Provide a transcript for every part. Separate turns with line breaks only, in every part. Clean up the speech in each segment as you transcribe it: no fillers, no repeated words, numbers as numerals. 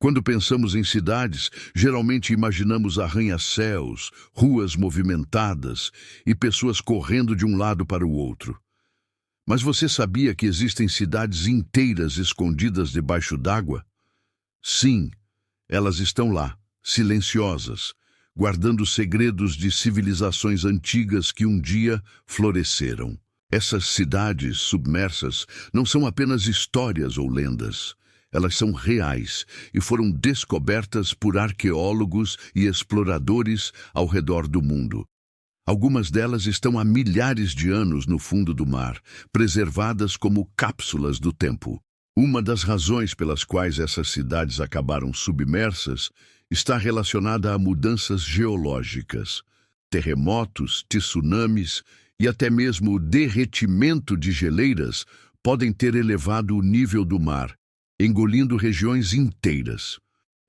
Quando pensamos em cidades, geralmente imaginamos arranha-céus, ruas movimentadas e pessoas correndo de um lado para o outro. Mas você sabia que existem cidades inteiras escondidas debaixo d'água? Sim, elas estão lá, silenciosas, guardando segredos de civilizações antigas que um dia floresceram. Essas cidades submersas não são apenas histórias ou lendas. Elas são reais e foram descobertas por arqueólogos e exploradores ao redor do mundo. Algumas delas estão há milhares de anos no fundo do mar, preservadas como cápsulas do tempo. Uma das razões pelas quais essas cidades acabaram submersas está relacionada a mudanças geológicas. Terremotos, tsunamis e até mesmo o derretimento de geleiras podem ter elevado o nível do mar, engolindo regiões inteiras.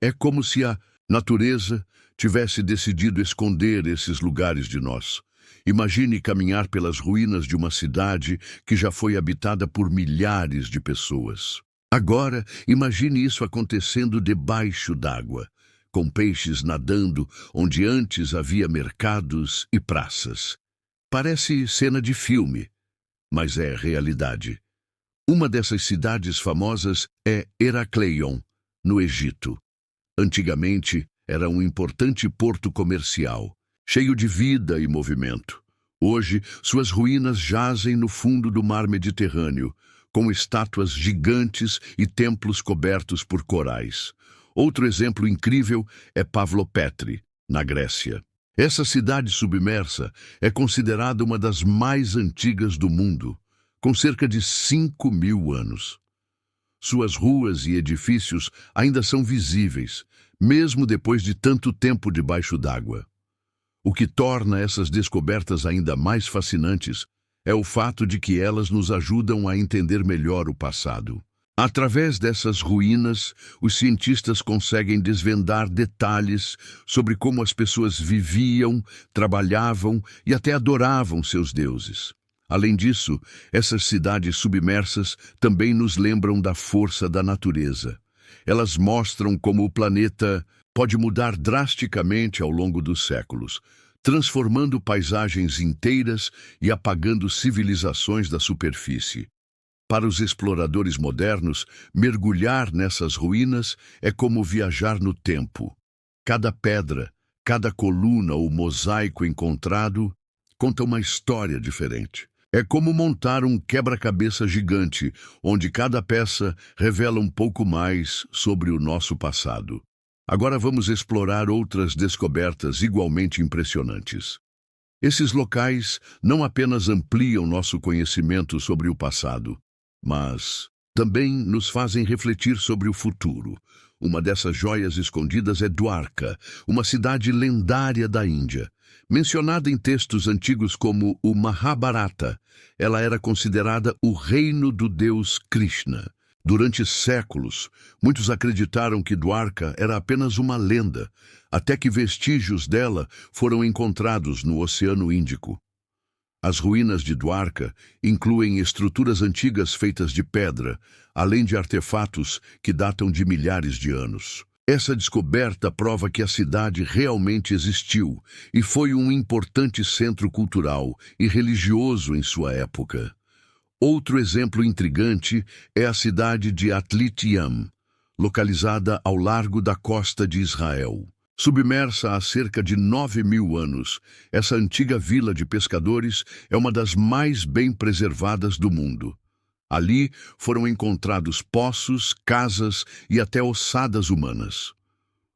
É como se a natureza tivesse decidido esconder esses lugares de nós. Imagine caminhar pelas ruínas de uma cidade que já foi habitada por milhares de pessoas. Agora, imagine isso acontecendo debaixo d'água, com peixes nadando onde antes havia mercados e praças. Parece cena de filme, mas é realidade. Uma dessas cidades famosas é Heracleion, no Egito. Antigamente, era um importante porto comercial, cheio de vida e movimento. Hoje, suas ruínas jazem no fundo do mar Mediterrâneo, com estátuas gigantes e templos cobertos por corais. Outro exemplo incrível é Pavlopetri, na Grécia. Essa cidade submersa é considerada uma das mais antigas do mundo, com cerca de 5.000 anos. Suas ruas e edifícios ainda são visíveis, mesmo depois de tanto tempo debaixo d'água. O que torna essas descobertas ainda mais fascinantes é o fato de que elas nos ajudam a entender melhor o passado. Através dessas ruínas, os cientistas conseguem desvendar detalhes sobre como as pessoas viviam, trabalhavam e até adoravam seus deuses. Além disso, essas cidades submersas também nos lembram da força da natureza. Elas mostram como o planeta pode mudar drasticamente ao longo dos séculos, transformando paisagens inteiras e apagando civilizações da superfície. Para os exploradores modernos, mergulhar nessas ruínas é como viajar no tempo. Cada pedra, cada coluna ou mosaico encontrado conta uma história diferente. É como montar um quebra-cabeça gigante, onde cada peça revela um pouco mais sobre o nosso passado. Agora vamos explorar outras descobertas igualmente impressionantes. Esses locais não apenas ampliam nosso conhecimento sobre o passado, mas também nos fazem refletir sobre o futuro. Uma dessas joias escondidas é Dwarka, uma cidade lendária da Índia. Mencionada em textos antigos como o Mahabharata, ela era considerada o reino do deus Krishna. Durante séculos, muitos acreditaram que Dwarka era apenas uma lenda, até que vestígios dela foram encontrados no Oceano Índico. As ruínas de Dwarka incluem estruturas antigas feitas de pedra, além de artefatos que datam de milhares de anos. Essa descoberta prova que a cidade realmente existiu e foi um importante centro cultural e religioso em sua época. Outro exemplo intrigante é a cidade de Atlit Yam, localizada ao largo da costa de Israel. Submersa há cerca de 9.000 anos, essa antiga vila de pescadores é uma das mais bem preservadas do mundo. Ali foram encontrados poços, casas e até ossadas humanas.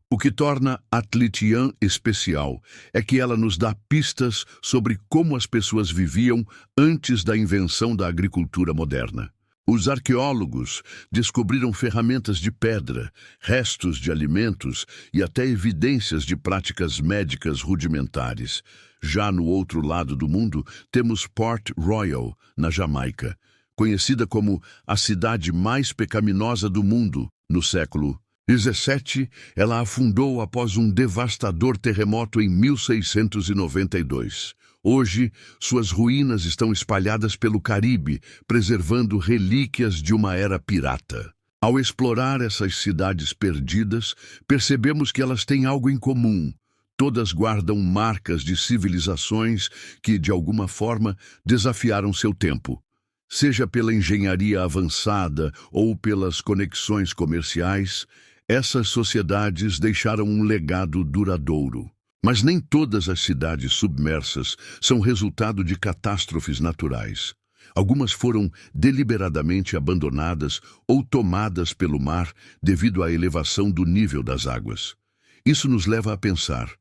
O que torna Atlit Yam especial é que ela nos dá pistas sobre como as pessoas viviam antes da invenção da agricultura moderna. Os arqueólogos descobriram ferramentas de pedra, restos de alimentos e até evidências de práticas médicas rudimentares. Já no outro lado do mundo, temos Port Royal, na Jamaica, conhecida como a cidade mais pecaminosa do mundo. No século XVII, ela afundou após um devastador terremoto em 1692. Hoje, suas ruínas estão espalhadas pelo Caribe, preservando relíquias de uma era pirata. Ao explorar essas cidades perdidas, percebemos que elas têm algo em comum. Todas guardam marcas de civilizações que, de alguma forma, desafiaram seu tempo. Seja pela engenharia avançada ou pelas conexões comerciais, essas sociedades deixaram um legado duradouro. Mas nem todas as cidades submersas são resultado de catástrofes naturais. Algumas foram deliberadamente abandonadas ou tomadas pelo mar devido à elevação do nível das águas. Isso nos leva a pensar: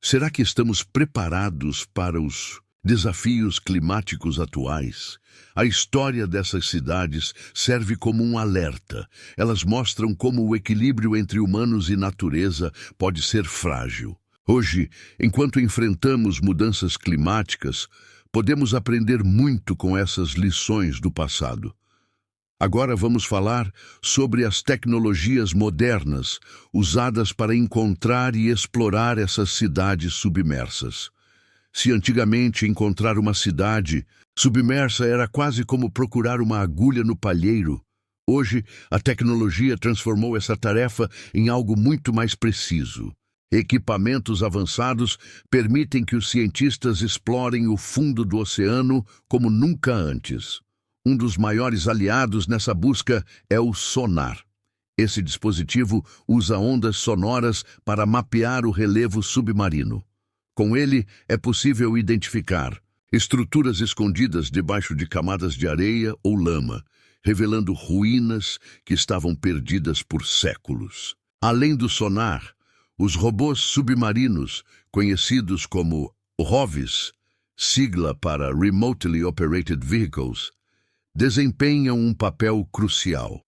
será que estamos preparados para os desafios climáticos atuais? A história dessas cidades serve como um alerta. Elas mostram como o equilíbrio entre humanos e natureza pode ser frágil. Hoje, enquanto enfrentamos mudanças climáticas, podemos aprender muito com essas lições do passado. Agora vamos falar sobre as tecnologias modernas usadas para encontrar e explorar essas cidades submersas. Se antigamente encontrar uma cidade submersa era quase como procurar uma agulha no palheiro, hoje a tecnologia transformou essa tarefa em algo muito mais preciso. Equipamentos avançados permitem que os cientistas explorem o fundo do oceano como nunca antes. Um dos maiores aliados nessa busca é o sonar. Esse dispositivo usa ondas sonoras para mapear o relevo submarino. Com ele, é possível identificar estruturas escondidas debaixo de camadas de areia ou lama, revelando ruínas que estavam perdidas por séculos. Além do sonar, os robôs submarinos, conhecidos como ROVs, sigla para Remotely Operated Vehicles, desempenham um papel crucial.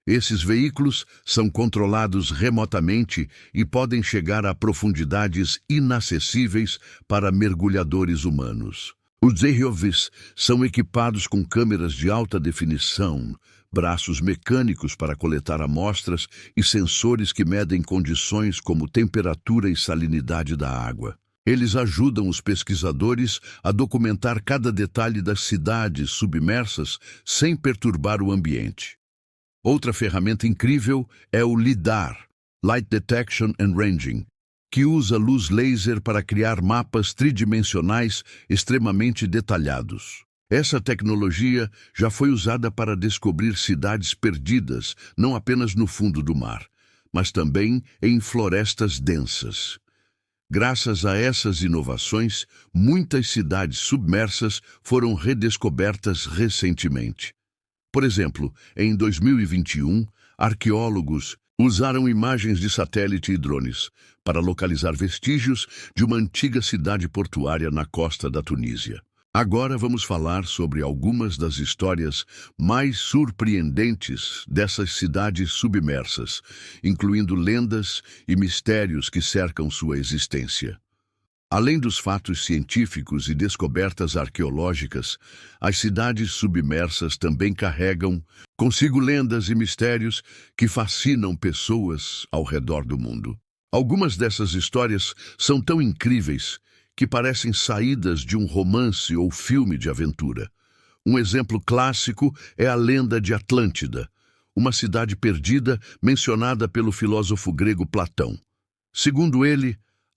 Esses veículos são controlados remotamente e podem chegar a profundidades inacessíveis para mergulhadores humanos. Os ROVs são equipados com câmeras de alta definição, braços mecânicos para coletar amostras e sensores que medem condições como temperatura e salinidade da água. Eles ajudam os pesquisadores a documentar cada detalhe das cidades submersas sem perturbar o ambiente. Outra ferramenta incrível é o LIDAR, Light Detection and Ranging, que usa luz laser para criar mapas tridimensionais extremamente detalhados. Essa tecnologia já foi usada para descobrir cidades perdidas, não apenas no fundo do mar, mas também em florestas densas. Graças a essas inovações, muitas cidades submersas foram redescobertas recentemente. Por exemplo, em 2021, arqueólogos usaram imagens de satélite e drones para localizar vestígios de uma antiga cidade portuária na costa da Tunísia. Agora vamos falar sobre algumas das histórias mais surpreendentes dessas cidades submersas, incluindo lendas e mistérios que cercam sua existência. Além dos fatos científicos e descobertas arqueológicas, as cidades submersas também carregam consigo lendas e mistérios que fascinam pessoas ao redor do mundo. Algumas dessas histórias são tão incríveis que parecem saídas de um romance ou filme de aventura. Um exemplo clássico é a lenda de Atlântida, uma cidade perdida mencionada pelo filósofo grego Platão. Segundo ele,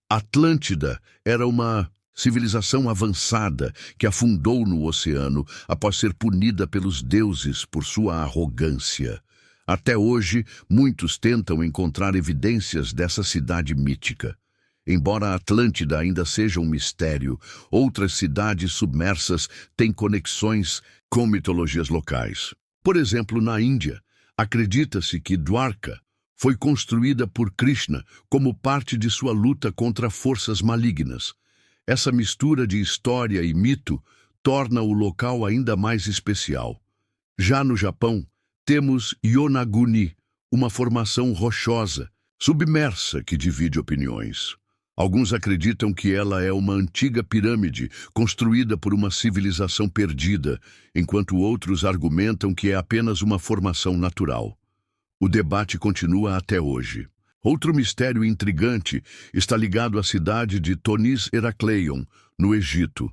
Atlântida era uma civilização avançada que afundou no oceano após ser punida pelos deuses por sua arrogância. Até hoje, muitos tentam encontrar evidências dessa cidade mítica. Embora a Atlântida ainda seja um mistério, outras cidades submersas têm conexões com mitologias locais. Por exemplo, na Índia, acredita-se que Dwarka foi construída por Krishna como parte de sua luta contra forças malignas. Essa mistura de história e mito torna o local ainda mais especial. Já no Japão, temos Yonaguni, uma formação rochosa, submersa que divide opiniões. Alguns acreditam que ela é uma antiga pirâmide construída por uma civilização perdida, enquanto outros argumentam que é apenas uma formação natural. O debate continua até hoje. Outro mistério intrigante está ligado à cidade de Tonis Herakleion, no Egito.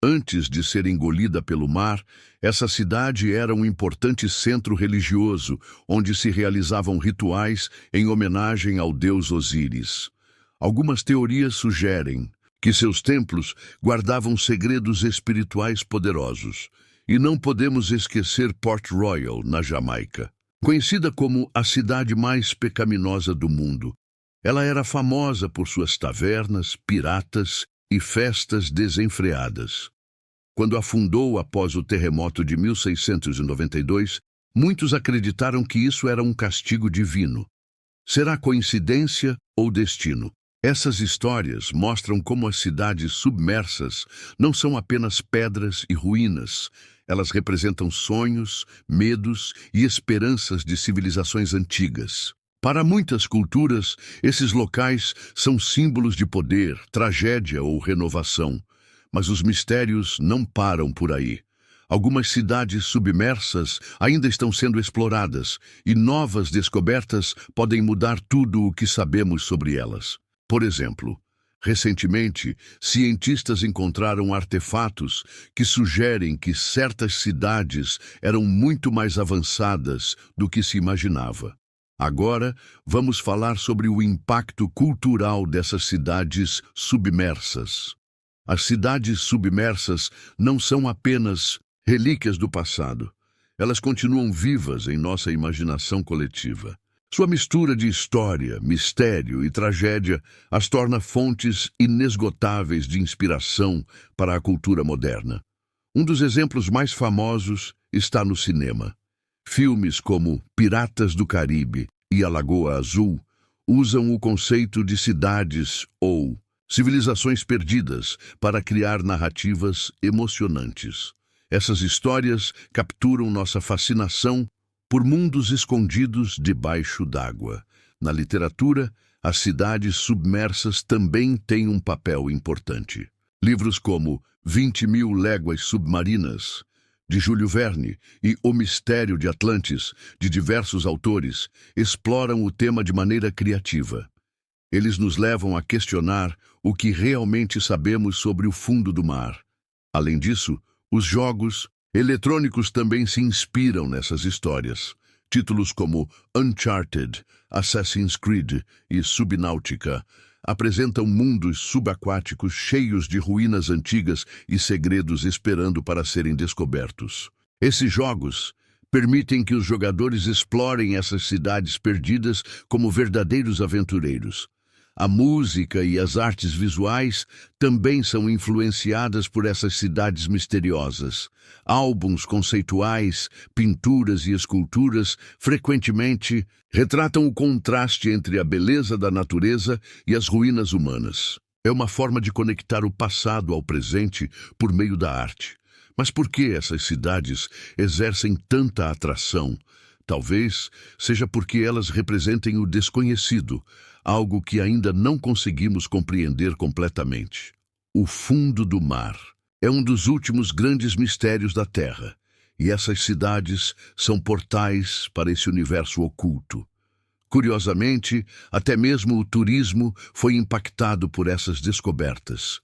Antes de ser engolida pelo mar, essa cidade era um importante centro religioso, onde se realizavam rituais em homenagem ao deus Osíris. Algumas teorias sugerem que seus templos guardavam segredos espirituais poderosos. E não podemos esquecer Port Royal, na Jamaica. Conhecida como a cidade mais pecaminosa do mundo, ela era famosa por suas tavernas, piratas e festas desenfreadas. Quando afundou após o terremoto de 1692, muitos acreditaram que isso era um castigo divino. Será coincidência ou destino? Essas histórias mostram como as cidades submersas não são apenas pedras e ruínas. Elas representam sonhos, medos e esperanças de civilizações antigas. Para muitas culturas, esses locais são símbolos de poder, tragédia ou renovação. Mas os mistérios não param por aí. Algumas cidades submersas ainda estão sendo exploradas, e novas descobertas podem mudar tudo o que sabemos sobre elas. Por exemplo, recentemente, cientistas encontraram artefatos que sugerem que certas cidades eram muito mais avançadas do que se imaginava. Agora, vamos falar sobre o impacto cultural dessas cidades submersas. As cidades submersas não são apenas relíquias do passado. Elas continuam vivas em nossa imaginação coletiva. Sua mistura de história, mistério e tragédia as torna fontes inesgotáveis de inspiração para a cultura moderna. Um dos exemplos mais famosos está no cinema. Filmes como Piratas do Caribe e A Lagoa Azul usam o conceito de cidades ou civilizações perdidas para criar narrativas emocionantes. Essas histórias capturam nossa fascinação por mundos escondidos debaixo d'água. Na literatura, as cidades submersas também têm um papel importante. Livros como 20.000 Léguas Submarinas, de Júlio Verne, e O Mistério de Atlantis, de diversos autores, exploram o tema de maneira criativa. Eles nos levam a questionar o que realmente sabemos sobre o fundo do mar. Além disso, os jogos eletrônicos também se inspiram nessas histórias. Títulos como Uncharted, Assassin's Creed e Subnautica apresentam mundos subaquáticos cheios de ruínas antigas e segredos esperando para serem descobertos. Esses jogos permitem que os jogadores explorem essas cidades perdidas como verdadeiros aventureiros. A música e as artes visuais também são influenciadas por essas cidades misteriosas. Álbuns conceituais, pinturas e esculturas frequentemente retratam o contraste entre a beleza da natureza e as ruínas humanas. É uma forma de conectar o passado ao presente por meio da arte. Mas por que essas cidades exercem tanta atração? Talvez seja porque elas representem o desconhecido, algo que ainda não conseguimos compreender completamente. O fundo do mar é um dos últimos grandes mistérios da Terra, e essas cidades são portais para esse universo oculto. Curiosamente, até mesmo o turismo foi impactado por essas descobertas.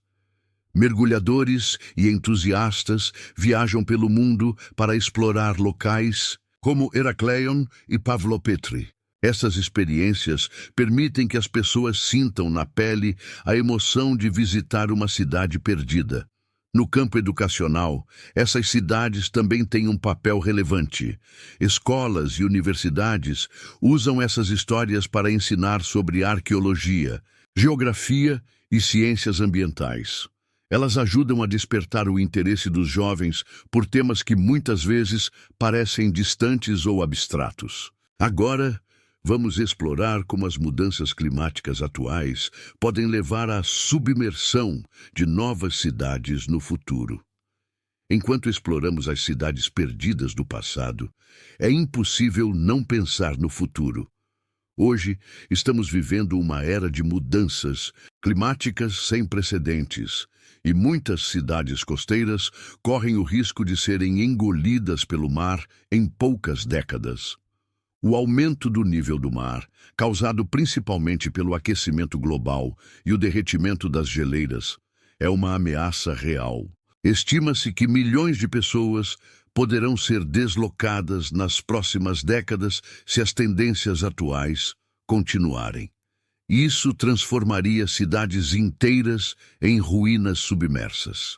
Mergulhadores e entusiastas viajam pelo mundo para explorar locais como Herakleion e Pavlopetri. Essas experiências permitem que as pessoas sintam na pele a emoção de visitar uma cidade perdida. No campo educacional, essas cidades também têm um papel relevante. Escolas e universidades usam essas histórias para ensinar sobre arqueologia, geografia e ciências ambientais. Elas ajudam a despertar o interesse dos jovens por temas que muitas vezes parecem distantes ou abstratos. Agora, vamos explorar como as mudanças climáticas atuais podem levar à submersão de novas cidades no futuro. Enquanto exploramos as cidades perdidas do passado, é impossível não pensar no futuro. Hoje, estamos vivendo uma era de mudanças climáticas sem precedentes, e muitas cidades costeiras correm o risco de serem engolidas pelo mar em poucas décadas. O aumento do nível do mar, causado principalmente pelo aquecimento global e o derretimento das geleiras, é uma ameaça real. Estima-se que milhões de pessoas poderão ser deslocadas nas próximas décadas se as tendências atuais continuarem. Isso transformaria cidades inteiras em ruínas submersas.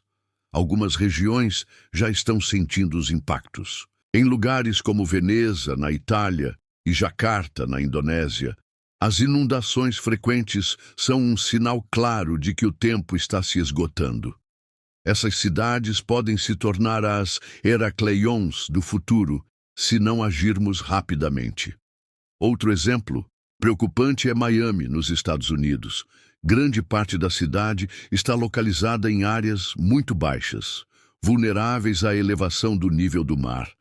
Algumas regiões já estão sentindo os impactos. Em lugares como Veneza, na Itália, e Jakarta, na Indonésia, as inundações frequentes são um sinal claro de que o tempo está se esgotando. Essas cidades podem se tornar as Herakleions do futuro se não agirmos rapidamente. Outro exemplo preocupante é Miami, nos Estados Unidos. Grande parte da cidade está localizada em áreas muito baixas, vulneráveis à elevação do nível do mar.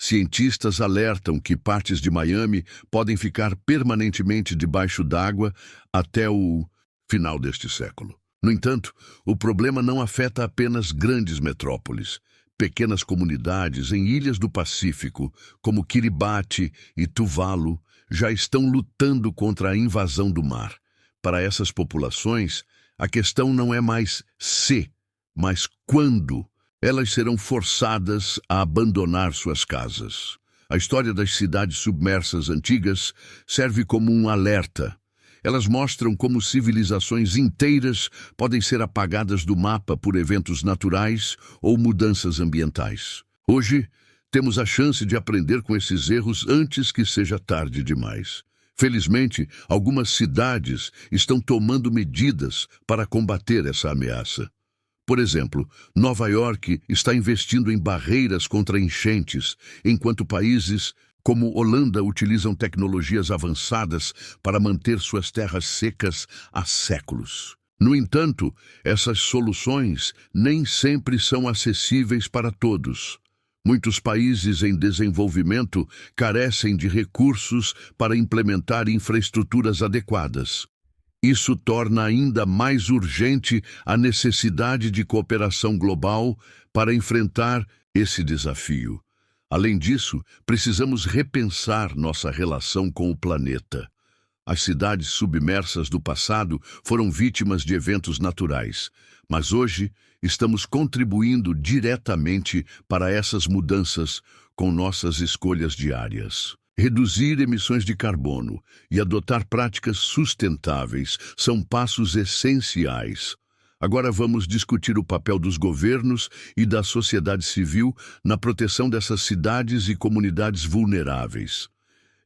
Cientistas alertam que partes de Miami podem ficar permanentemente debaixo d'água até o final deste século. No entanto, o problema não afeta apenas grandes metrópoles. Pequenas comunidades em ilhas do Pacífico, como Kiribati e Tuvalu, já estão lutando contra a invasão do mar. Para essas populações, a questão não é mais se, mas quando elas serão forçadas a abandonar suas casas. A história das cidades submersas antigas serve como um alerta. Elas mostram como civilizações inteiras podem ser apagadas do mapa por eventos naturais ou mudanças ambientais. Hoje, temos a chance de aprender com esses erros antes que seja tarde demais. Felizmente, algumas cidades estão tomando medidas para combater essa ameaça. Por exemplo, Nova York está investindo em barreiras contra enchentes, enquanto países como Holanda utilizam tecnologias avançadas para manter suas terras secas há séculos. No entanto, essas soluções nem sempre são acessíveis para todos. Muitos países em desenvolvimento carecem de recursos para implementar infraestruturas adequadas. Isso torna ainda mais urgente a necessidade de cooperação global para enfrentar esse desafio. Além disso, precisamos repensar nossa relação com o planeta. As cidades submersas do passado foram vítimas de eventos naturais, mas hoje estamos contribuindo diretamente para essas mudanças com nossas escolhas diárias. Reduzir emissões de carbono e adotar práticas sustentáveis são passos essenciais. Agora vamos discutir o papel dos governos e da sociedade civil na proteção dessas cidades e comunidades vulneráveis.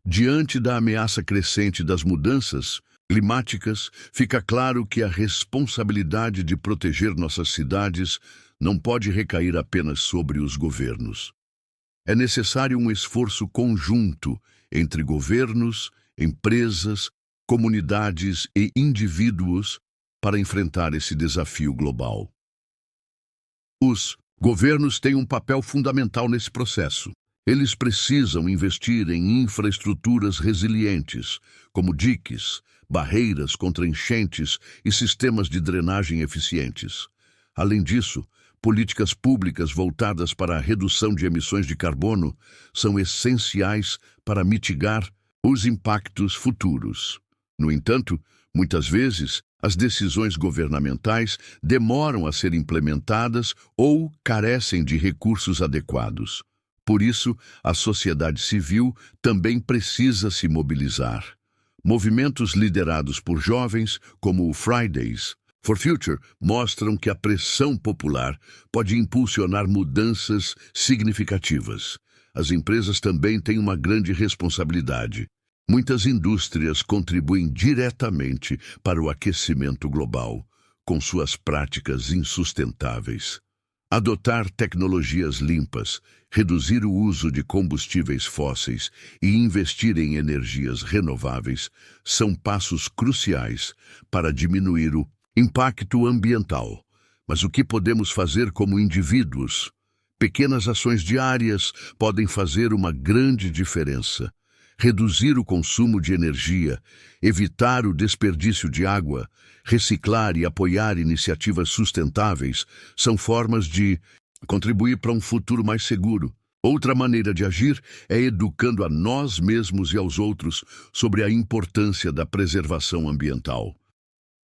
Diante da ameaça crescente das mudanças climáticas, fica claro que a responsabilidade de proteger nossas cidades não pode recair apenas sobre os governos. É necessário um esforço conjunto entre governos, empresas, comunidades e indivíduos para enfrentar esse desafio global. Os governos têm um papel fundamental nesse processo. Eles precisam investir em infraestruturas resilientes, como diques, barreiras contra enchentes e sistemas de drenagem eficientes. Além disso, políticas públicas voltadas para a redução de emissões de carbono são essenciais para mitigar os impactos futuros. No entanto, muitas vezes, as decisões governamentais demoram a ser implementadas ou carecem de recursos adequados. Por isso, a sociedade civil também precisa se mobilizar. Movimentos liderados por jovens, como o Fridays for Future, mostram que a pressão popular pode impulsionar mudanças significativas. As empresas também têm uma grande responsabilidade. Muitas indústrias contribuem diretamente para o aquecimento global, com suas práticas insustentáveis. Adotar tecnologias limpas, reduzir o uso de combustíveis fósseis e investir em energias renováveis são passos cruciais para diminuir o impacto ambiental. Mas o que podemos fazer como indivíduos? Pequenas ações diárias podem fazer uma grande diferença. Reduzir o consumo de energia, evitar o desperdício de água, reciclar e apoiar iniciativas sustentáveis são formas de contribuir para um futuro mais seguro. Outra maneira de agir é educando a nós mesmos e aos outros sobre a importância da preservação ambiental.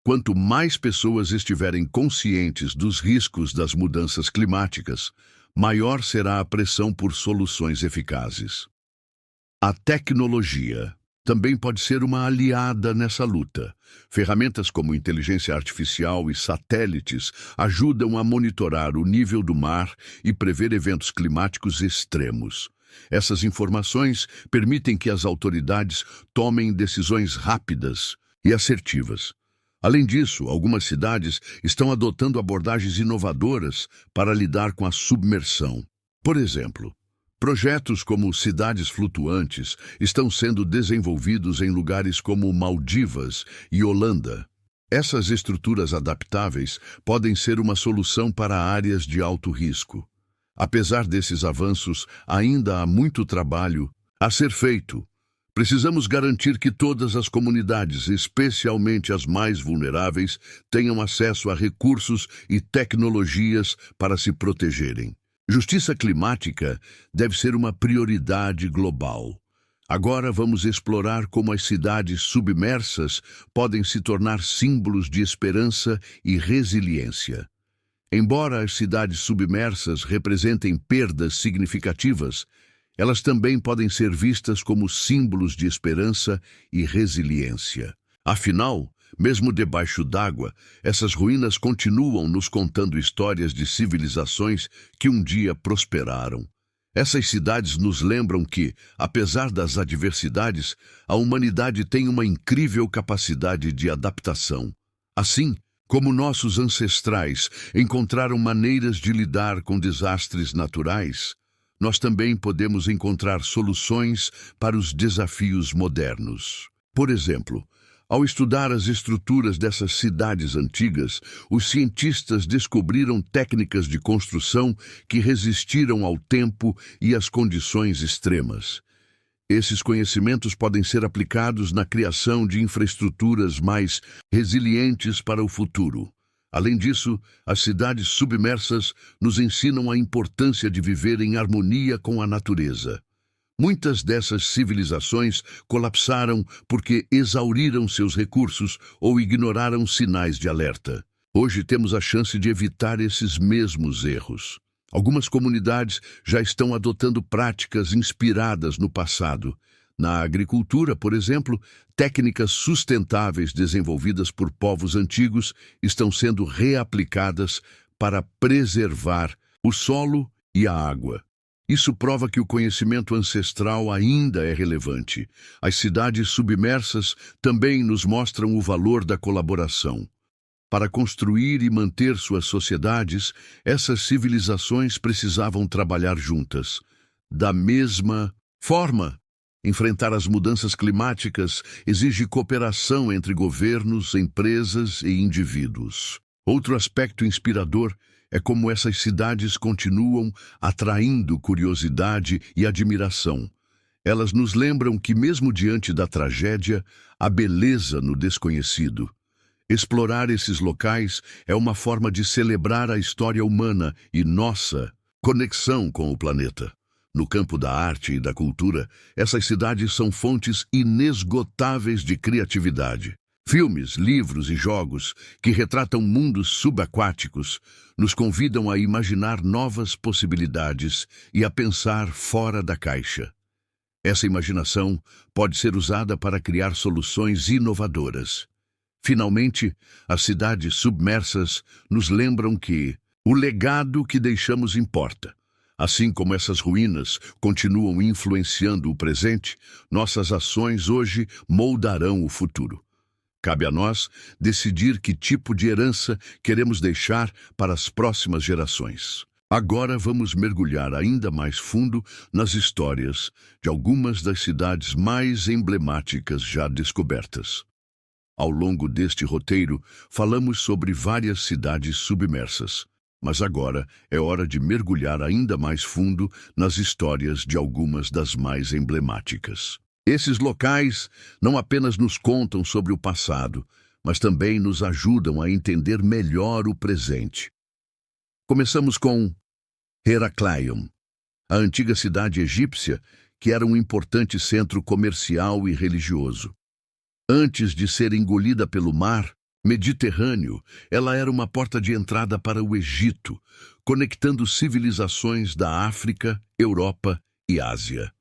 Quanto mais pessoas estiverem conscientes dos riscos das mudanças climáticas, maior será a pressão por soluções eficazes. A tecnologia também pode ser uma aliada nessa luta. Ferramentas como inteligência artificial e satélites ajudam a monitorar o nível do mar e prever eventos climáticos extremos. Essas informações permitem que as autoridades tomem decisões rápidas e assertivas. Além disso, algumas cidades estão adotando abordagens inovadoras para lidar com a submersão. Por exemplo, projetos como cidades flutuantes estão sendo desenvolvidos em lugares como Maldivas e Holanda. Essas estruturas adaptáveis podem ser uma solução para áreas de alto risco. Apesar desses avanços, ainda há muito trabalho a ser feito. Precisamos garantir que todas as comunidades, especialmente as mais vulneráveis, tenham acesso a recursos e tecnologias para se protegerem. Justiça climática deve ser uma prioridade global. Agora vamos explorar como as cidades submersas podem se tornar símbolos de esperança e resiliência. Embora as cidades submersas representem perdas significativas, elas também podem ser vistas como símbolos de esperança e resiliência. Afinal, mesmo debaixo d'água, essas ruínas continuam nos contando histórias de civilizações que um dia prosperaram. Essas cidades nos lembram que, apesar das adversidades, a humanidade tem uma incrível capacidade de adaptação. Assim, como nossos ancestrais encontraram maneiras de lidar com desastres naturais, nós também podemos encontrar soluções para os desafios modernos. Por exemplo, ao estudar as estruturas dessas cidades antigas, os cientistas descobriram técnicas de construção que resistiram ao tempo e às condições extremas. Esses conhecimentos podem ser aplicados na criação de infraestruturas mais resilientes para o futuro. Além disso, as cidades submersas nos ensinam a importância de viver em harmonia com a natureza. Muitas dessas civilizações colapsaram porque exauriram seus recursos ou ignoraram sinais de alerta. Hoje temos a chance de evitar esses mesmos erros. Algumas comunidades já estão adotando práticas inspiradas no passado. Na agricultura, por exemplo, técnicas sustentáveis desenvolvidas por povos antigos estão sendo reaplicadas para preservar o solo e a água. Isso prova que o conhecimento ancestral ainda é relevante. As cidades submersas também nos mostram o valor da colaboração. Para construir e manter suas sociedades, essas civilizações precisavam trabalhar juntas. Da mesma forma, enfrentar as mudanças climáticas exige cooperação entre governos, empresas e indivíduos. Outro aspecto inspirador é como essas cidades continuam atraindo curiosidade e admiração. Elas nos lembram que, mesmo diante da tragédia, há beleza no desconhecido. Explorar esses locais é uma forma de celebrar a história humana e nossa conexão com o planeta. No campo da arte e da cultura, essas cidades são fontes inesgotáveis de criatividade. Filmes, livros e jogos que retratam mundos subaquáticos nos convidam a imaginar novas possibilidades e a pensar fora da caixa. Essa imaginação pode ser usada para criar soluções inovadoras. Finalmente, as cidades submersas nos lembram que o legado que deixamos importa. Assim como essas ruínas continuam influenciando o presente, nossas ações hoje moldarão o futuro. Cabe a nós decidir que tipo de herança queremos deixar para as próximas gerações. Agora vamos mergulhar ainda mais fundo nas histórias de algumas das cidades mais emblemáticas já descobertas. Ao longo deste roteiro, falamos sobre várias cidades submersas, mas agora é hora de mergulhar ainda mais fundo nas histórias de algumas das mais emblemáticas. Esses locais não apenas nos contam sobre o passado, mas também nos ajudam a entender melhor o presente. Começamos com Heracleion, a antiga cidade egípcia que era um importante centro comercial e religioso. Antes de ser engolida pelo mar, Mediterrâneo, ela era uma porta de entrada para o Egito, conectando civilizações da África, Europa e Ásia.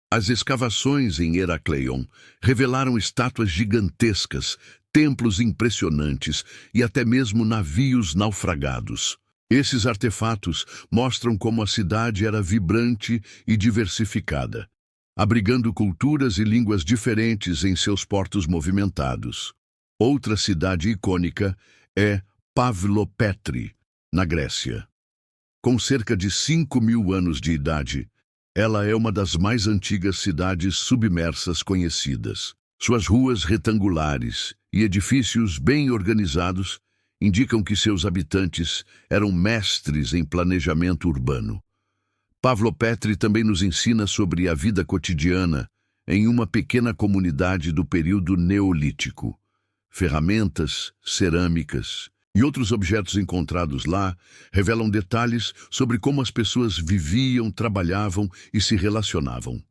As escavações em Heracleion revelaram estátuas gigantescas, templos impressionantes e até mesmo navios naufragados. Esses artefatos mostram como a cidade era vibrante e diversificada, abrigando culturas e línguas diferentes em seus portos movimentados. Outra cidade icônica é Pavlopetri, na Grécia. Com cerca de 5.000 anos de idade, ela é uma das mais antigas cidades submersas conhecidas. Suas ruas retangulares e edifícios bem organizados indicam que seus habitantes eram mestres em planejamento urbano. Pavlopetri também nos ensina sobre a vida cotidiana em uma pequena comunidade do período neolítico. Ferramentas, cerâmicas e outros objetos encontrados lá revelam detalhes sobre como as pessoas viviam, trabalhavam e se relacionavam.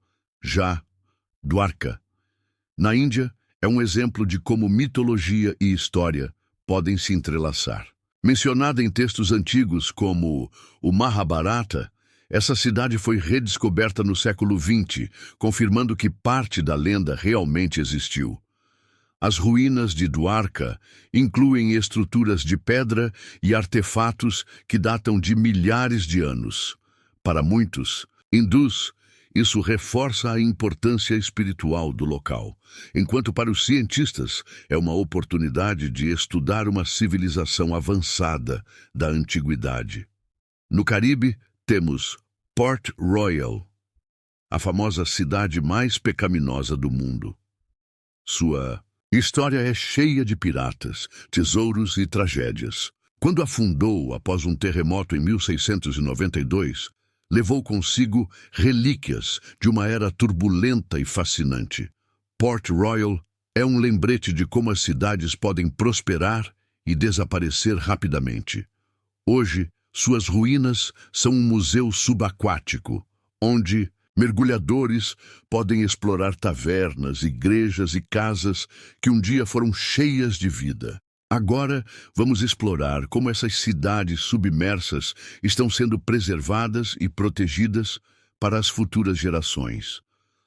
Já Dwarka, na Índia, é um exemplo de como mitologia e história podem se entrelaçar. Mencionada em textos antigos como o Mahabharata, essa cidade foi redescoberta no século XX, confirmando que parte da lenda realmente existiu. As ruínas de Dwarka incluem estruturas de pedra e artefatos que datam de milhares de anos. Para muitos hindus, isso reforça a importância espiritual do local, enquanto para os cientistas é uma oportunidade de estudar uma civilização avançada da antiguidade. No Caribe, temos Port Royal, a famosa cidade mais pecaminosa do mundo. Sua história é cheia de piratas, tesouros e tragédias. Quando afundou após um terremoto em 1692, levou consigo relíquias de uma era turbulenta e fascinante. Port Royal é um lembrete de como as cidades podem prosperar e desaparecer rapidamente. Hoje, suas ruínas são um museu subaquático, onde mergulhadores podem explorar tavernas, igrejas e casas que um dia foram cheias de vida. Agora, vamos explorar como essas cidades submersas estão sendo preservadas e protegidas para as futuras gerações.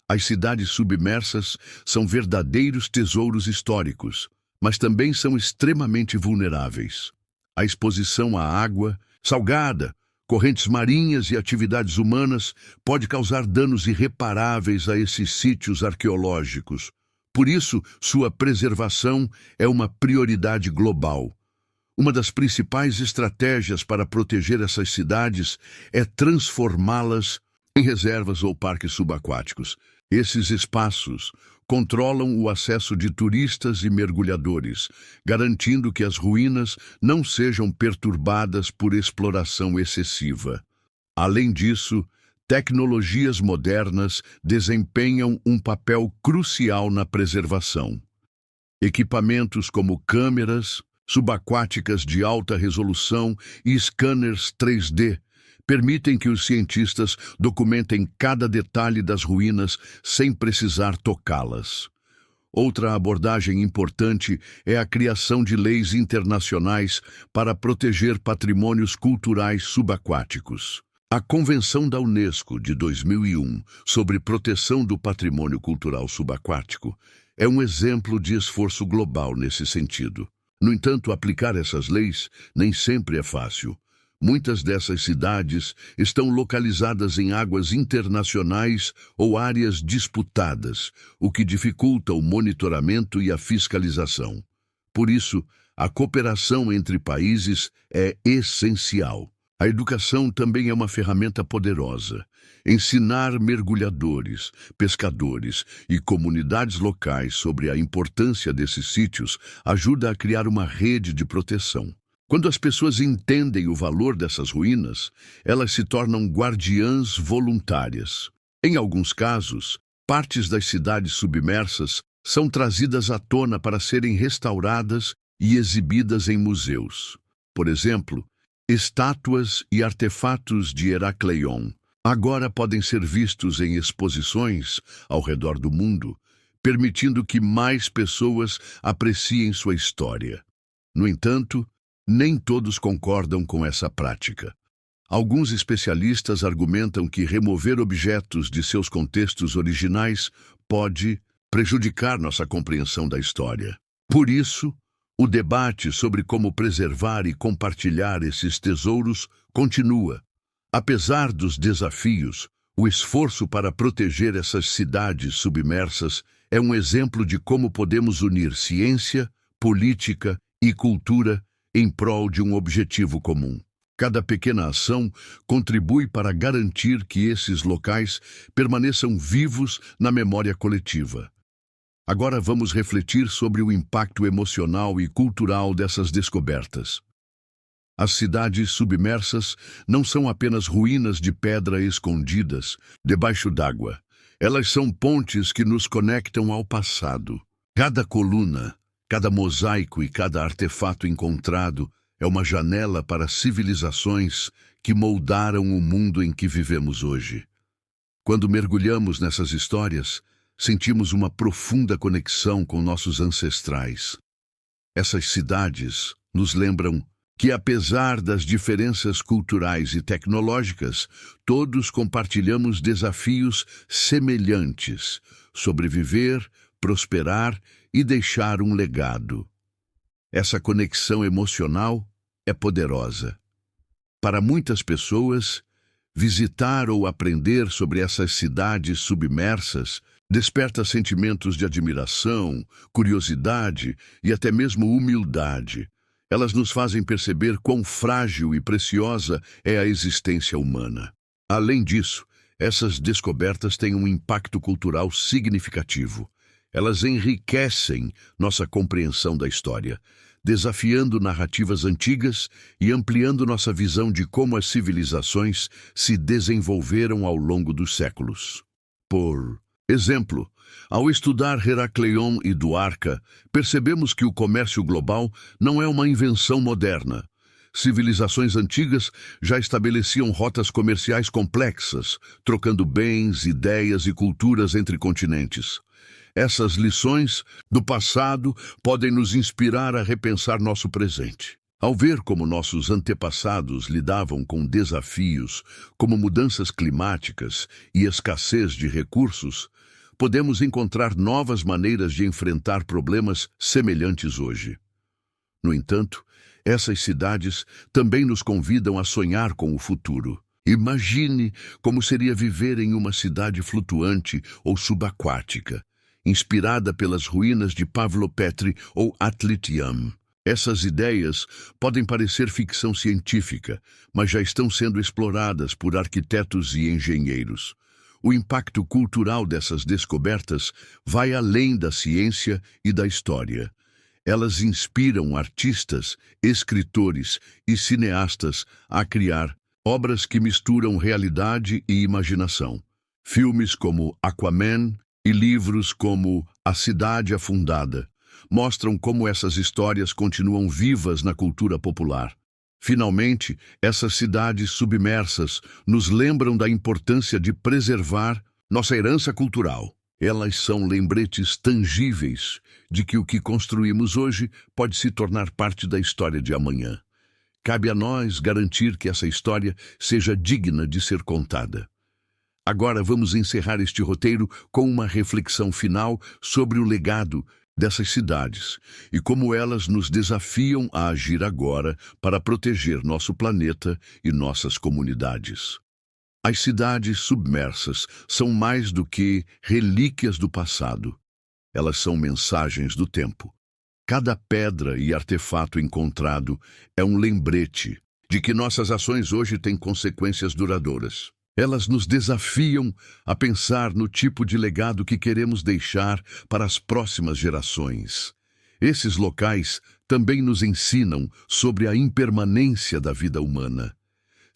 As cidades submersas são verdadeiros tesouros históricos, mas também são extremamente vulneráveis. A exposição à água salgada, correntes marinhas e atividades humanas pode causar danos irreparáveis a esses sítios arqueológicos. Por isso, sua preservação é uma prioridade global. Uma das principais estratégias para proteger essas cidades é transformá-las em reservas ou parques subaquáticos. Esses espaços controlam o acesso de turistas e mergulhadores, garantindo que as ruínas não sejam perturbadas por exploração excessiva. Além disso, tecnologias modernas desempenham um papel crucial na preservação. Equipamentos como câmeras subaquáticas de alta resolução e scanners 3D permitem que os cientistas documentem cada detalhe das ruínas sem precisar tocá-las. Outra abordagem importante é a criação de leis internacionais para proteger patrimônios culturais subaquáticos. A Convenção da Unesco de 2001 sobre proteção do patrimônio cultural subaquático é um exemplo de esforço global nesse sentido. No entanto, aplicar essas leis nem sempre é fácil. Muitas dessas cidades estão localizadas em águas internacionais ou áreas disputadas, o que dificulta o monitoramento e a fiscalização. Por isso, a cooperação entre países é essencial. A educação também é uma ferramenta poderosa. Ensinar mergulhadores, pescadores e comunidades locais sobre a importância desses sítios ajuda a criar uma rede de proteção. Quando as pessoas entendem o valor dessas ruínas, elas se tornam guardiãs voluntárias. Em alguns casos, partes das cidades submersas são trazidas à tona para serem restauradas e exibidas em museus. Por exemplo, estátuas e artefatos de Heracleion agora podem ser vistos em exposições ao redor do mundo, permitindo que mais pessoas apreciem sua história. No entanto, nem todos concordam com essa prática. Alguns especialistas argumentam que remover objetos de seus contextos originais pode prejudicar nossa compreensão da história. Por isso, o debate sobre como preservar e compartilhar esses tesouros continua. Apesar dos desafios, o esforço para proteger essas cidades submersas é um exemplo de como podemos unir ciência, política e cultura em prol de um objetivo comum. Cada pequena ação contribui para garantir que esses locais permaneçam vivos na memória coletiva. Agora vamos refletir sobre o impacto emocional e cultural dessas descobertas. As cidades submersas não são apenas ruínas de pedra escondidas debaixo d'água. Elas são pontes que nos conectam ao passado. Cada coluna, cada mosaico e cada artefato encontrado é uma janela para civilizações que moldaram o mundo em que vivemos hoje. Quando mergulhamos nessas histórias, sentimos uma profunda conexão com nossos ancestrais. Essas cidades nos lembram que, apesar das diferenças culturais e tecnológicas, todos compartilhamos desafios semelhantes: sobreviver, prosperar e deixar um legado. Essa conexão emocional é poderosa. Para muitas pessoas, visitar ou aprender sobre essas cidades submersas desperta sentimentos de admiração, curiosidade e até mesmo humildade. Elas nos fazem perceber quão frágil e preciosa é a existência humana. Além disso, essas descobertas têm um impacto cultural significativo. Elas enriquecem nossa compreensão da história, desafiando narrativas antigas e ampliando nossa visão de como as civilizações se desenvolveram ao longo dos séculos. Por exemplo, ao estudar Heracleion e Duarca, percebemos que o comércio global não é uma invenção moderna. Civilizações antigas já estabeleciam rotas comerciais complexas, trocando bens, ideias e culturas entre continentes. Essas lições do passado podem nos inspirar a repensar nosso presente. Ao ver como nossos antepassados lidavam com desafios como mudanças climáticas e escassez de recursos, podemos encontrar novas maneiras de enfrentar problemas semelhantes hoje. No entanto, essas cidades também nos convidam a sonhar com o futuro. Imagine como seria viver em uma cidade flutuante ou subaquática, inspirada pelas ruínas de Pavlopetri ou Atlitiam. Essas ideias podem parecer ficção científica, mas já estão sendo exploradas por arquitetos e engenheiros. O impacto cultural dessas descobertas vai além da ciência e da história. Elas inspiram artistas, escritores e cineastas a criar obras que misturam realidade e imaginação. Filmes como Aquaman e livros como A Cidade Afundada mostram como essas histórias continuam vivas na cultura popular. Finalmente, essas cidades submersas nos lembram da importância de preservar nossa herança cultural. Elas são lembretes tangíveis de que o que construímos hoje pode se tornar parte da história de amanhã. Cabe a nós garantir que essa história seja digna de ser contada. Agora vamos encerrar este roteiro com uma reflexão final sobre o legado dessas cidades e como elas nos desafiam a agir agora para proteger nosso planeta e nossas comunidades. As cidades submersas são mais do que relíquias do passado. Elas são mensagens do tempo. Cada pedra e artefato encontrado é um lembrete de que nossas ações hoje têm consequências duradouras. Elas nos desafiam a pensar no tipo de legado que queremos deixar para as próximas gerações. Esses locais também nos ensinam sobre a impermanência da vida humana.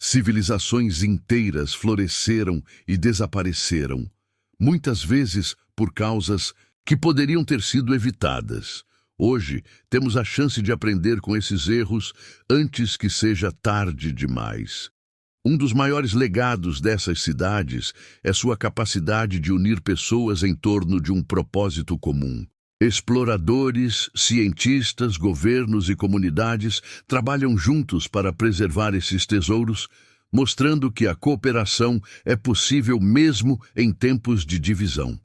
Civilizações inteiras floresceram e desapareceram, muitas vezes por causas que poderiam ter sido evitadas. Hoje, temos a chance de aprender com esses erros antes que seja tarde demais. Um dos maiores legados dessas cidades é sua capacidade de unir pessoas em torno de um propósito comum. Exploradores, cientistas, governos e comunidades trabalham juntos para preservar esses tesouros, mostrando que a cooperação é possível mesmo em tempos de divisão.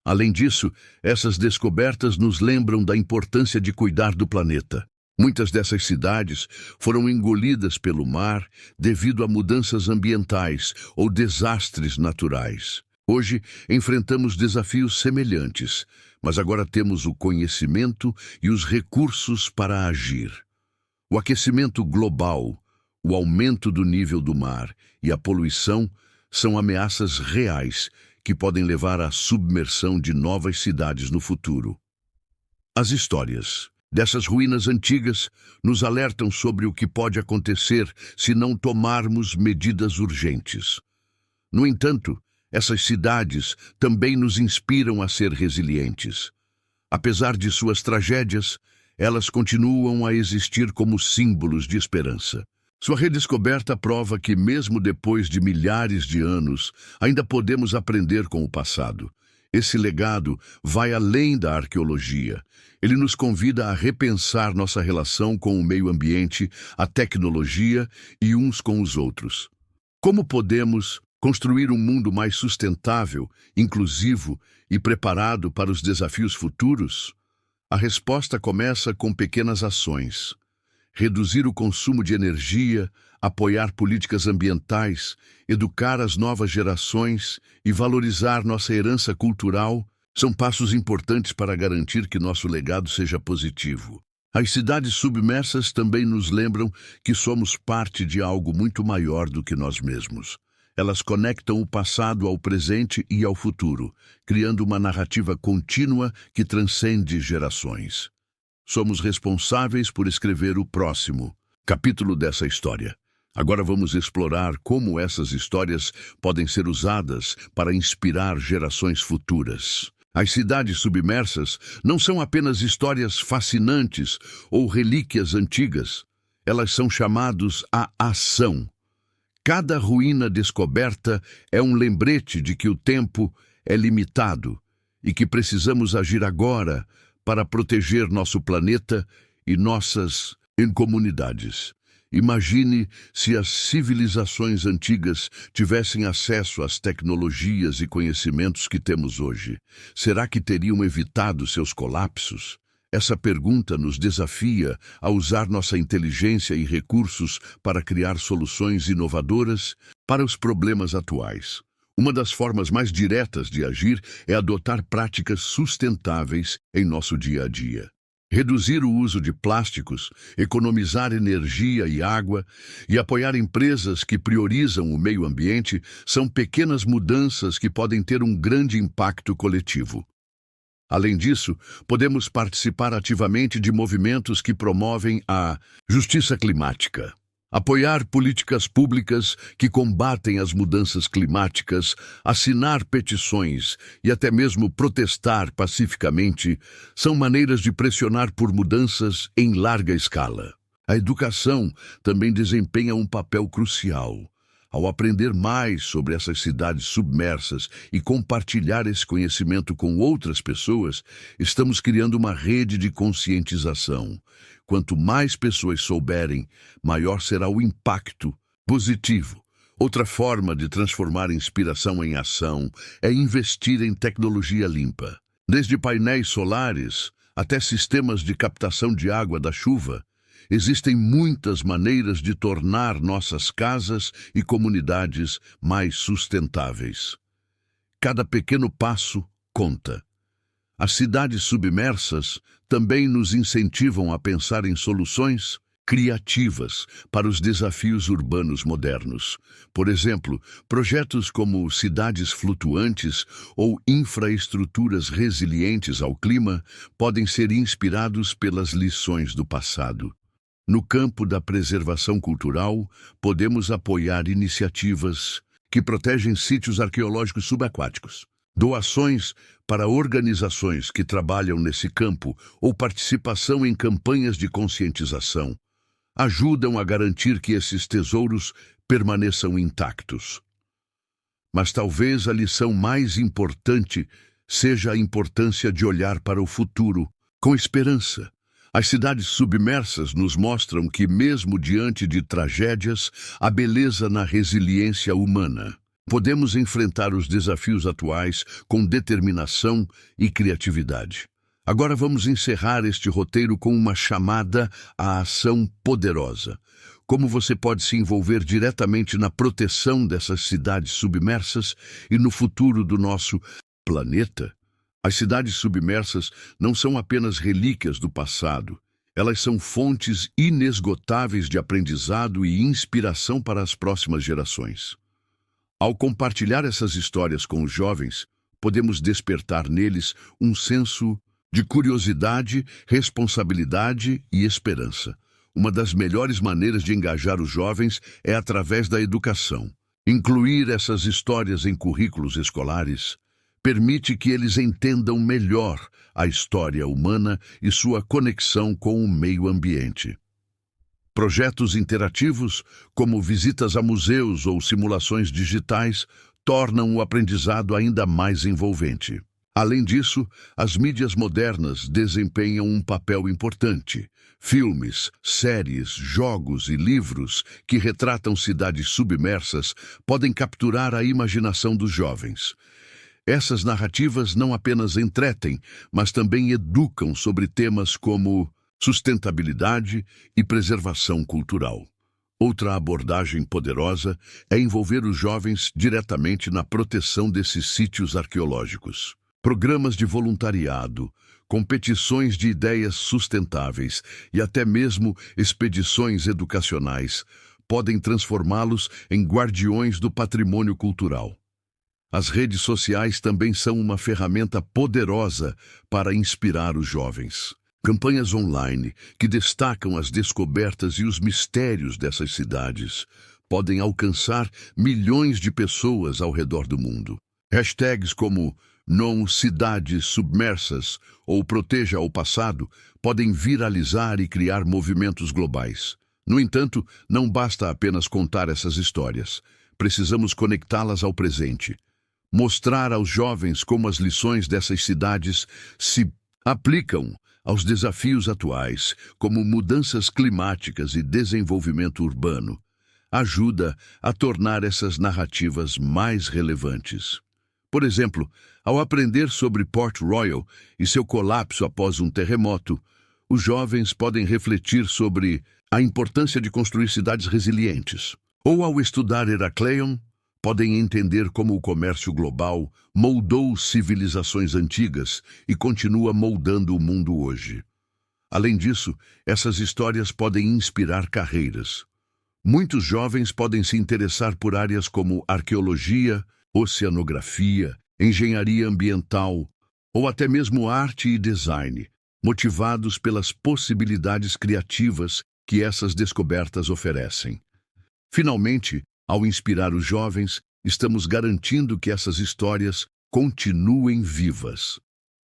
Além disso, essas descobertas nos lembram da importância de cuidar do planeta. Muitas dessas cidades foram engolidas pelo mar devido a mudanças ambientais ou desastres naturais. Hoje, enfrentamos desafios semelhantes, mas agora temos o conhecimento e os recursos para agir. O aquecimento global, o aumento do nível do mar e a poluição são ameaças reais que podem levar à submersão de novas cidades no futuro. As histórias dessas ruínas antigas nos alertam sobre o que pode acontecer se não tomarmos medidas urgentes. No entanto, essas cidades também nos inspiram a ser resilientes. Apesar de suas tragédias, elas continuam a existir como símbolos de esperança. Sua redescoberta prova que, mesmo depois de milhares de anos, ainda podemos aprender com o passado. Esse legado vai além da arqueologia. Ele nos convida a repensar nossa relação com o meio ambiente, a tecnologia e uns com os outros. Como podemos construir um mundo mais sustentável, inclusivo e preparado para os desafios futuros? A resposta começa com pequenas ações. Reduzir o consumo de energia, apoiar políticas ambientais, educar as novas gerações e valorizar nossa herança cultural são passos importantes para garantir que nosso legado seja positivo. As cidades submersas também nos lembram que somos parte de algo muito maior do que nós mesmos. Elas conectam o passado ao presente e ao futuro, criando uma narrativa contínua que transcende gerações. Somos responsáveis por escrever o próximo capítulo dessa história. Agora vamos explorar como essas histórias podem ser usadas para inspirar gerações futuras. As cidades submersas não são apenas histórias fascinantes ou relíquias antigas. Elas são chamadas à ação. Cada ruína descoberta é um lembrete de que o tempo é limitado e que precisamos agir agora para proteger nosso planeta e nossas comunidades. Imagine se as civilizações antigas tivessem acesso às tecnologias e conhecimentos que temos hoje. Será que teriam evitado seus colapsos? Essa pergunta nos desafia a usar nossa inteligência e recursos para criar soluções inovadoras para os problemas atuais. Uma das formas mais diretas de agir é adotar práticas sustentáveis em nosso dia a dia. Reduzir o uso de plásticos, economizar energia e água e apoiar empresas que priorizam o meio ambiente são pequenas mudanças que podem ter um grande impacto coletivo. Além disso, podemos participar ativamente de movimentos que promovem a justiça climática. Apoiar políticas públicas que combatem as mudanças climáticas, assinar petições e até mesmo protestar pacificamente são maneiras de pressionar por mudanças em larga escala. A educação também desempenha um papel crucial. Ao aprender mais sobre essas cidades submersas e compartilhar esse conhecimento com outras pessoas, estamos criando uma rede de conscientização. Quanto mais pessoas souberem, maior será o impacto positivo. Outra forma de transformar inspiração em ação é investir em tecnologia limpa. Desde painéis solares até sistemas de captação de água da chuva, existem muitas maneiras de tornar nossas casas e comunidades mais sustentáveis. Cada pequeno passo conta. As cidades submersas também nos incentivam a pensar em soluções criativas para os desafios urbanos modernos. Por exemplo, projetos como cidades flutuantes ou infraestruturas resilientes ao clima podem ser inspirados pelas lições do passado. No campo da preservação cultural, podemos apoiar iniciativas que protegem sítios arqueológicos subaquáticos. Doações para organizações que trabalham nesse campo ou participação em campanhas de conscientização ajudam a garantir que esses tesouros permaneçam intactos. Mas talvez a lição mais importante seja a importância de olhar para o futuro com esperança. As cidades submersas nos mostram que, mesmo diante de tragédias, há beleza na resiliência humana. Podemos enfrentar os desafios atuais com determinação e criatividade. Agora vamos encerrar este roteiro com uma chamada à ação poderosa. Como você pode se envolver diretamente na proteção dessas cidades submersas e no futuro do nosso planeta? As cidades submersas não são apenas relíquias do passado. Elas são fontes inesgotáveis de aprendizado e inspiração para as próximas gerações. Ao compartilhar essas histórias com os jovens, podemos despertar neles um senso de curiosidade, responsabilidade e esperança. Uma das melhores maneiras de engajar os jovens é através da educação. Incluir essas histórias em currículos escolares permite que eles entendam melhor a história humana e sua conexão com o meio ambiente. Projetos interativos, como visitas a museus ou simulações digitais, tornam o aprendizado ainda mais envolvente. Além disso, as mídias modernas desempenham um papel importante. Filmes, séries, jogos e livros que retratam cidades submersas podem capturar a imaginação dos jovens. Essas narrativas não apenas entretem, mas também educam sobre temas como sustentabilidade e preservação cultural. Outra abordagem poderosa é envolver os jovens diretamente na proteção desses sítios arqueológicos. Programas de voluntariado, competições de ideias sustentáveis e até mesmo expedições educacionais podem transformá-los em guardiões do patrimônio cultural. As redes sociais também são uma ferramenta poderosa para inspirar os jovens. Campanhas online que destacam as descobertas e os mistérios dessas cidades podem alcançar milhões de pessoas ao redor do mundo. Hashtags como Não Cidades Submersas ou Proteja o Passado podem viralizar e criar movimentos globais. No entanto, não basta apenas contar essas histórias. Precisamos conectá-las ao presente. Mostrar aos jovens como as lições dessas cidades se aplicam aos desafios atuais, como mudanças climáticas e desenvolvimento urbano, ajuda a tornar essas narrativas mais relevantes. Por exemplo, ao aprender sobre Port Royal e seu colapso após um terremoto, os jovens podem refletir sobre a importância de construir cidades resilientes. Ou ao estudar Herakleion, podem entender como o comércio global moldou civilizações antigas e continua moldando o mundo hoje. Além disso, essas histórias podem inspirar carreiras. Muitos jovens podem se interessar por áreas como arqueologia, oceanografia, engenharia ambiental ou até mesmo arte e design, motivados pelas possibilidades criativas que essas descobertas oferecem. Finalmente, ao inspirar os jovens, estamos garantindo que essas histórias continuem vivas.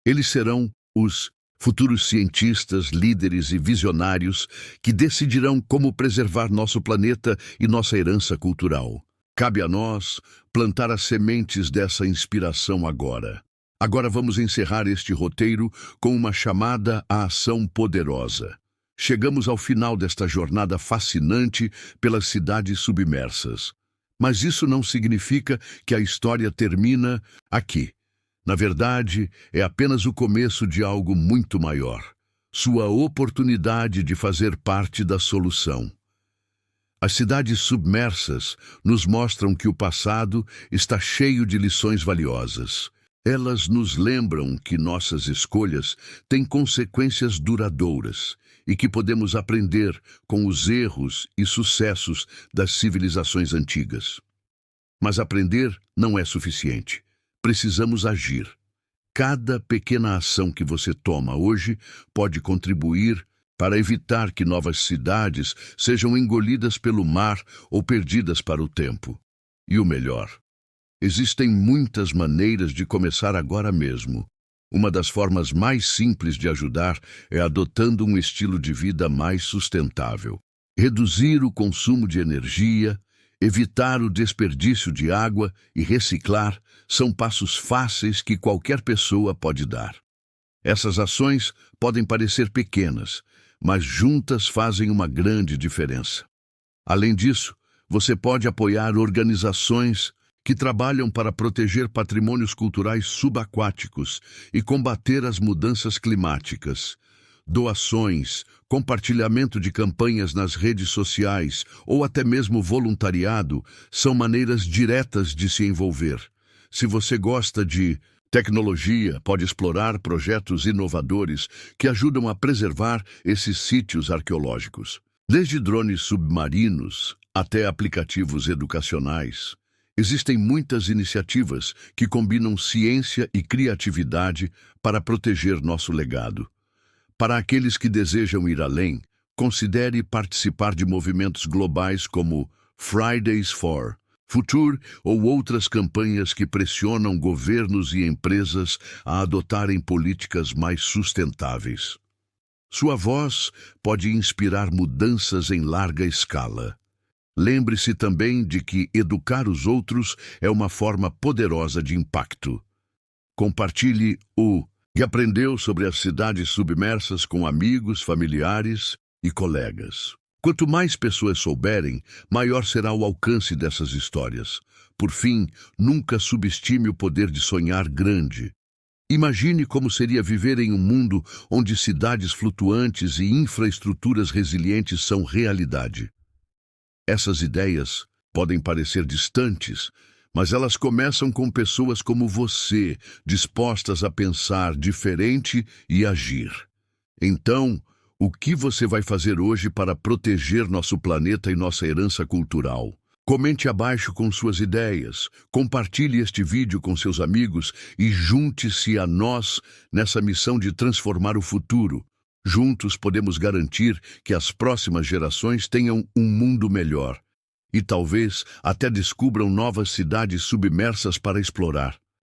Eles serão os futuros cientistas, líderes e visionários que decidirão como preservar nosso planeta e nossa herança cultural. Cabe a nós plantar as sementes dessa inspiração agora. Agora vamos encerrar este roteiro com uma chamada à ação poderosa. Chegamos ao final desta jornada fascinante pelas cidades submersas. Mas isso não significa que a história termina aqui. Na verdade, é apenas o começo de algo muito maior. Sua oportunidade de fazer parte da solução. As cidades submersas nos mostram que o passado está cheio de lições valiosas. Elas nos lembram que nossas escolhas têm consequências duradouras e que podemos aprender com os erros e sucessos das civilizações antigas. Mas aprender não é suficiente. Precisamos agir. Cada pequena ação que você toma hoje pode contribuir para evitar que novas cidades sejam engolidas pelo mar ou perdidas para o tempo. E o melhor, existem muitas maneiras de começar agora mesmo. Uma das formas mais simples de ajudar é adotando um estilo de vida mais sustentável. Reduzir o consumo de energia, Evitar o desperdício de água e reciclar são passos fáceis que qualquer pessoa pode dar. Essas ações podem parecer pequenas, mas juntas fazem uma grande diferença. Além disso, você pode apoiar organizações que trabalham para proteger patrimônios culturais subaquáticos e combater as mudanças climáticas. Doações, compartilhamento de campanhas nas redes sociais ou até mesmo voluntariado são maneiras diretas de se envolver. Se você gosta de tecnologia, pode explorar projetos inovadores que ajudam a preservar esses sítios arqueológicos. Desde drones submarinos até aplicativos educacionais, existem muitas iniciativas que combinam ciência e criatividade para proteger nosso legado. Para aqueles que desejam ir além, considere participar de movimentos globais como Fridays for Future ou outras campanhas que pressionam governos e empresas a adotarem políticas mais sustentáveis. Sua voz pode inspirar mudanças em larga escala. Lembre-se também de que educar os outros é uma forma poderosa de impacto. Compartilhe o que aprendeu sobre as cidades submersas com amigos, familiares e colegas. Quanto mais pessoas souberem, maior será o alcance dessas histórias. Por fim, nunca subestime o poder de sonhar grande. Imagine como seria viver em um mundo onde cidades flutuantes e infraestruturas resilientes são realidade. Essas ideias podem parecer distantes, mas elas começam com pessoas como você, dispostas a pensar diferente e agir. Então, o que você vai fazer hoje para proteger nosso planeta e nossa herança cultural? Comente abaixo com suas ideias, compartilhe este vídeo com seus amigos e junte-se a nós nessa missão de transformar o futuro. Juntos podemos garantir que as próximas gerações tenham um mundo melhor. E talvez até descubram novas cidades submersas para explorar.